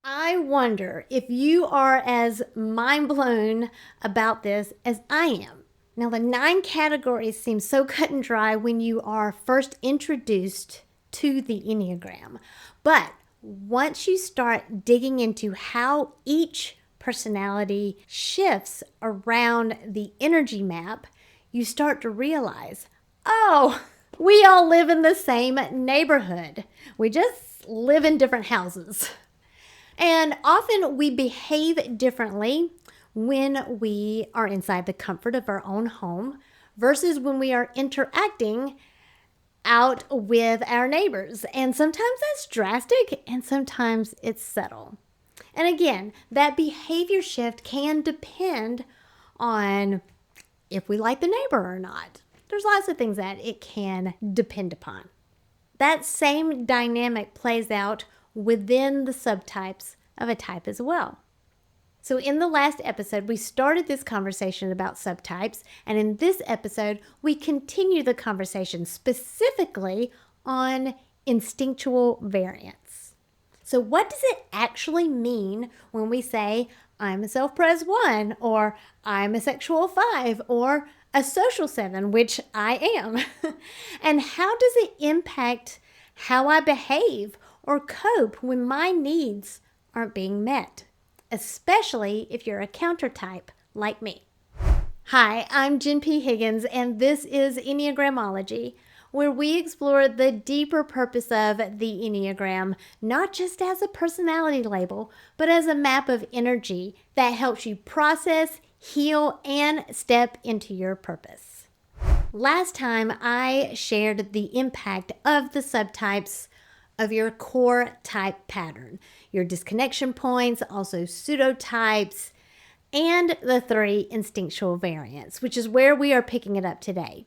I wonder if you are as mind blown about this as I am. Now, the 9 categories seem so cut and dry when you are first introduced to the Enneagram. But once you start digging into how each personality shifts around the energy map, you start to realize, oh, we all live in the same neighborhood. We just live in different houses. And often we behave differently when we are inside the comfort of our own home versus when we are interacting out with our neighbors. And sometimes that's drastic and sometimes it's subtle. And again, that behavior shift can depend on if we like the neighbor or not. There's lots of things that it can depend upon. That same dynamic plays out within the subtypes of a type as well. So in the last episode, we started this conversation about subtypes, and in this episode, we continue the conversation specifically on instinctual variants. So what does it actually mean when we say, I'm a self-pres 1, or I'm a sexual 5, or a social 7, which I am? And how does it impact how I behave or cope when my needs aren't being met, especially if you're a countertype like me? Hi, I'm Jen P. Higgins, and this is Enneagramology, where we explore the deeper purpose of the Enneagram, not just as a personality label, but as a map of energy that helps you process, heal, and step into your purpose. Last time, I shared the impact of the subtypes of your core type pattern, your disconnection points, also pseudotypes, and the 3 instinctual variants, which is where we are picking it up today.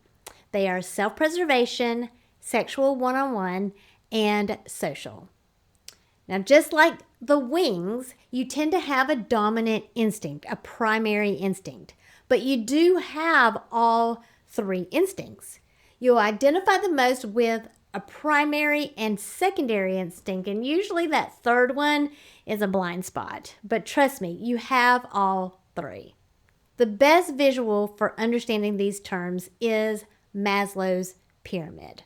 They are self-preservation, sexual one-on-one, and social. Now, just like the wings, you tend to have a dominant instinct, a primary instinct, but you do have all 3 instincts. You'll identify the most with a primary and secondary instinct, and usually that third one is a blind spot. But trust me, you have all 3. The best visual for understanding these terms is Maslow's pyramid.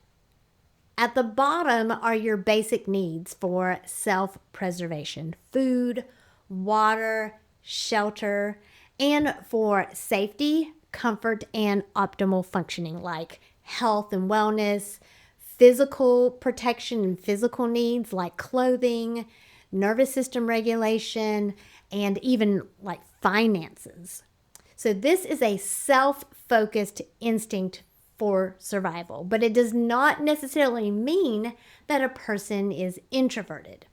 At the bottom are your basic needs for self-preservation: food, water, shelter, and for safety, comfort, and optimal functioning like health and wellness, physical protection and physical needs like clothing, nervous system regulation, and even like finances. So this is a self-focused instinct for survival, but it does not necessarily mean that a person is introverted.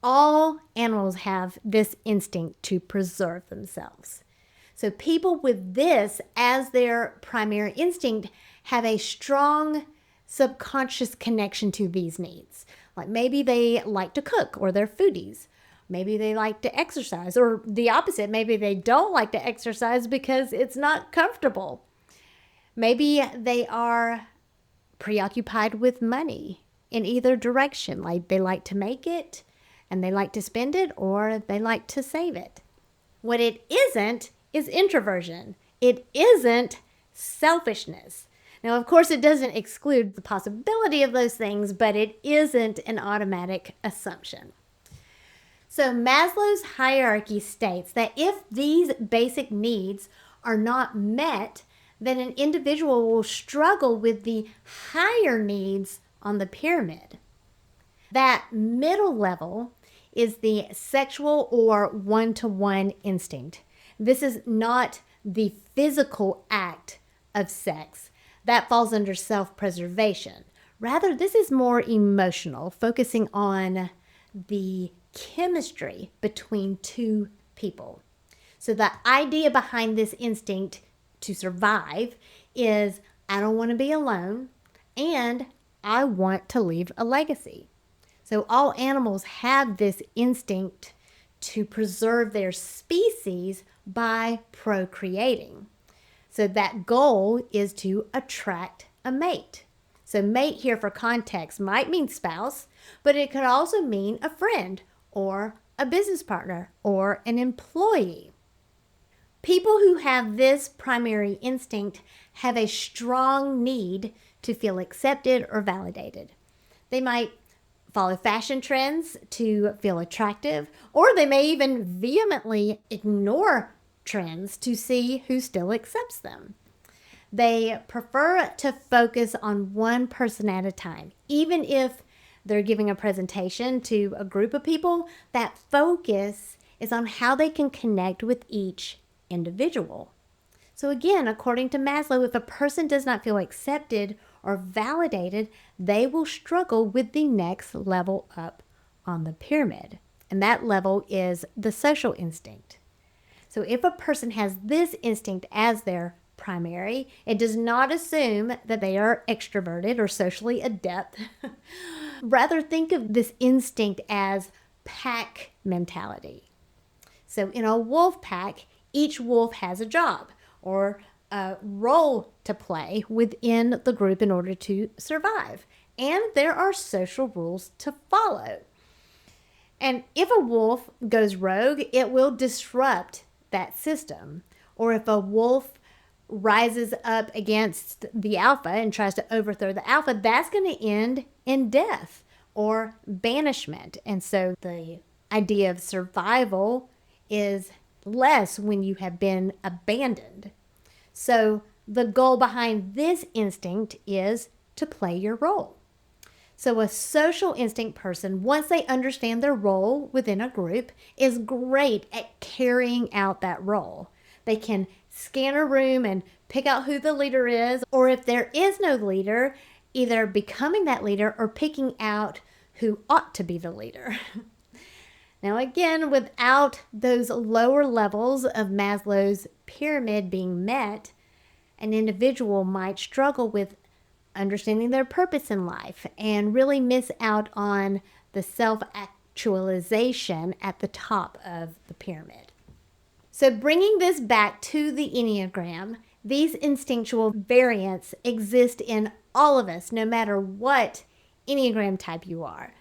All animals have this instinct to preserve themselves. So people with this as their primary instinct have a strong subconscious connection to these needs. Like maybe they like to cook, or they're foodies. Maybe they like to exercise, or the opposite, maybe they don't like to exercise because it's not comfortable. Maybe they are preoccupied with money in either direction. Like they like to make it and they like to spend it, or they like to save it. What it isn't is introversion. It isn't selfishness. Now, of course, it doesn't exclude the possibility of those things, but it isn't an automatic assumption. So Maslow's hierarchy states that if these basic needs are not met, then an individual will struggle with the higher needs on the pyramid. That middle level is the sexual or one-to-one instinct. This is not the physical act of sex. That falls under self-preservation. Rather, this is more emotional, focusing on the chemistry between 2 people. So the idea behind this instinct to survive is, I don't want to be alone, and I want to leave a legacy. So all animals have this instinct to preserve their species by procreating. So that goal is to attract a mate. So mate here for context might mean spouse, but it could also mean a friend or a business partner, or an employee. People who have this primary instinct have a strong need to feel accepted or validated. They might follow fashion trends to feel attractive, or they may even vehemently ignore trends to see who still accepts them. They prefer to focus on one person at a time. Even if they're giving a presentation to a group of people, that focus is on how they can connect with each individual. So again, according to Maslow, if a person does not feel accepted or validated, they will struggle with the next level up on the pyramid. And that level is the social instinct. So if a person has this instinct as their primary, it does not assume that they are extroverted or socially adept. Rather, think of this instinct as pack mentality. So in a wolf pack, each wolf has a job or a role to play within the group in order to survive. And there are social rules to follow. And if a wolf goes rogue, it will disrupt that system. Or if a wolf rises up against the alpha and tries to overthrow the alpha, that's going to end in death or banishment. And so the idea of survival is less when you have been abandoned. So the goal behind this instinct is to play your role. So a social instinct person, once they understand their role within a group, is great at carrying out that role. They can scan a room and pick out who the leader is, or if there is no leader, either becoming that leader or picking out who ought to be the leader. Now again, without those lower levels of Maslow's pyramid being met, an individual might struggle with understanding their purpose in life and really miss out on the self-actualization at the top of the pyramid. So bringing this back to the Enneagram, these instinctual variants exist in all of us, no matter what Enneagram type you are.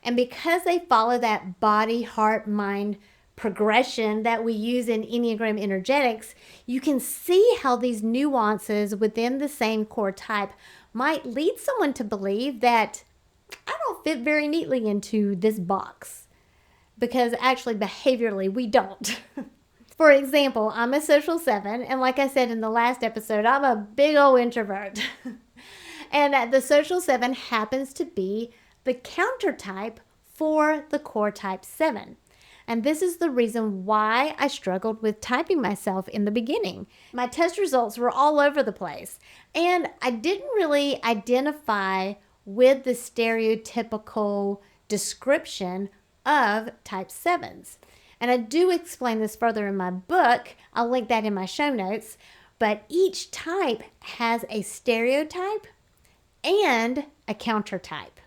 And because they follow that body, heart, mind progression that we use in Enneagram energetics, you can see how these nuances within the same core type might lead someone to believe that I don't fit very neatly into this box, because actually behaviorally we don't. For example, I'm a social 7, and like I said in the last episode, I'm a big old introvert. And the social 7 happens to be the countertype for the core type 7. And this is the reason why I struggled with typing myself in the beginning. My test results were all over the place, and I didn't really identify with the stereotypical description of type 7s. And I do explain this further in my book. I'll link that in my show notes. But each type has a stereotype and a countertype.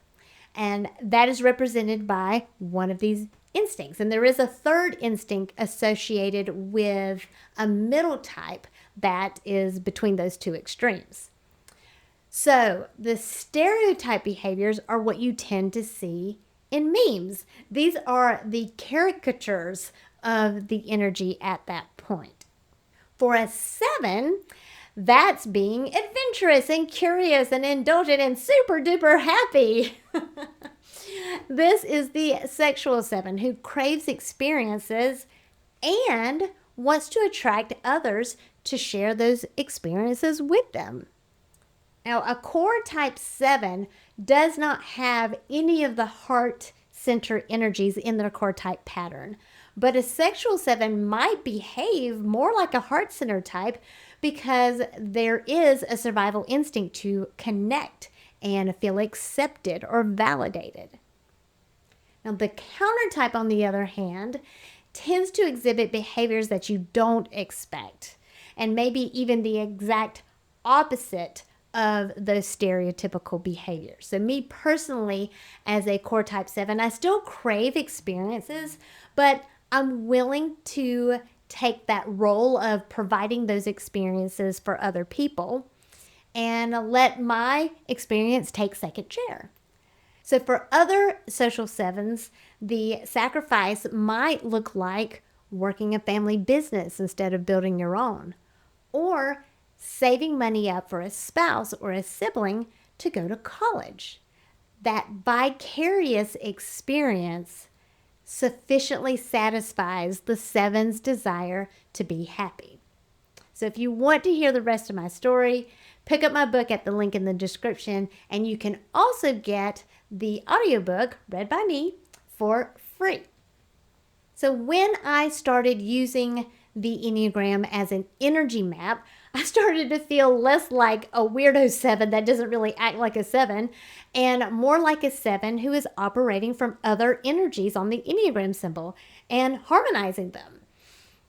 And that is represented by one of these instincts. And there is a third instinct associated with a middle type that is between those two extremes. So the stereotype behaviors are what you tend to see in memes. These are the caricatures of the energy at that point. For a 7, that's being adventurous and curious and indulgent and super duper happy. This is the sexual 7 who craves experiences and wants to attract others to share those experiences with them. Now, a core type 7 does not have any of the heart center energies in their core type pattern, but a sexual 7 might behave more like a heart center type because there is a survival instinct to connect and feel accepted or validated. Now, the countertype, on the other hand, tends to exhibit behaviors that you don't expect, and maybe even the exact opposite of those stereotypical behaviors. So me personally, as a core type 7, I still crave experiences, but I'm willing to take that role of providing those experiences for other people and let my experience take second chair. So for other social sevens, the sacrifice might look like working a family business instead of building your own, or saving money up for a spouse or a sibling to go to college. That vicarious experience sufficiently satisfies the seven's desire to be happy. So if you want to hear the rest of my story, pick up my book at the link in the description, and you can also get the audiobook read by me for free. So when I started using the Enneagram as an energy map, I started to feel less like a weirdo 7 that doesn't really act like a 7, and more like a 7 who is operating from other energies on the Enneagram symbol and harmonizing them.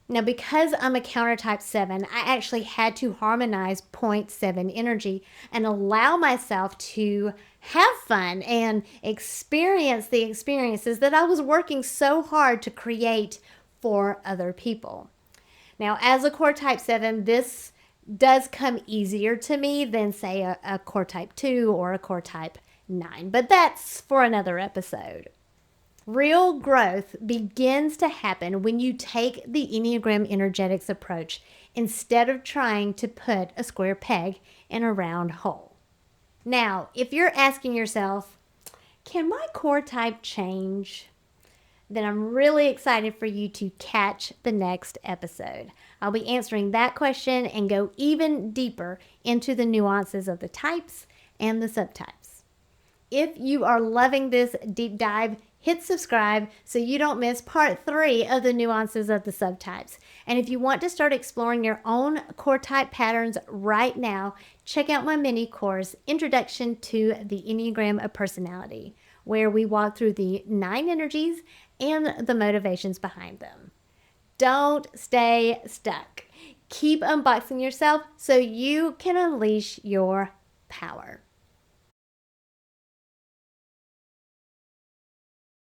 Now, because I'm a countertype 7, I actually had to harmonize point 7 energy and allow myself to have fun and experience the experiences that I was working so hard to create for other people. Now, as a core type 7, this does come easier to me than, say, a core type 2 or a core type 9, but that's for another episode. Real growth begins to happen when you take the Enneagram energetics approach instead of trying to put a square peg in a round hole. Now, if you're asking yourself, can my core type change? Then I'm really excited for you to catch the next episode. I'll be answering that question and go even deeper into the nuances of the types and the subtypes. If you are loving this deep dive, hit subscribe so you don't miss part 3 of the nuances of the subtypes. And if you want to start exploring your own core type patterns right now, check out my mini course, Introduction to the Enneagram of Personality, where we walk through the 9 energies and the motivations behind them. Don't stay stuck. Keep unboxing yourself so you can unleash your power.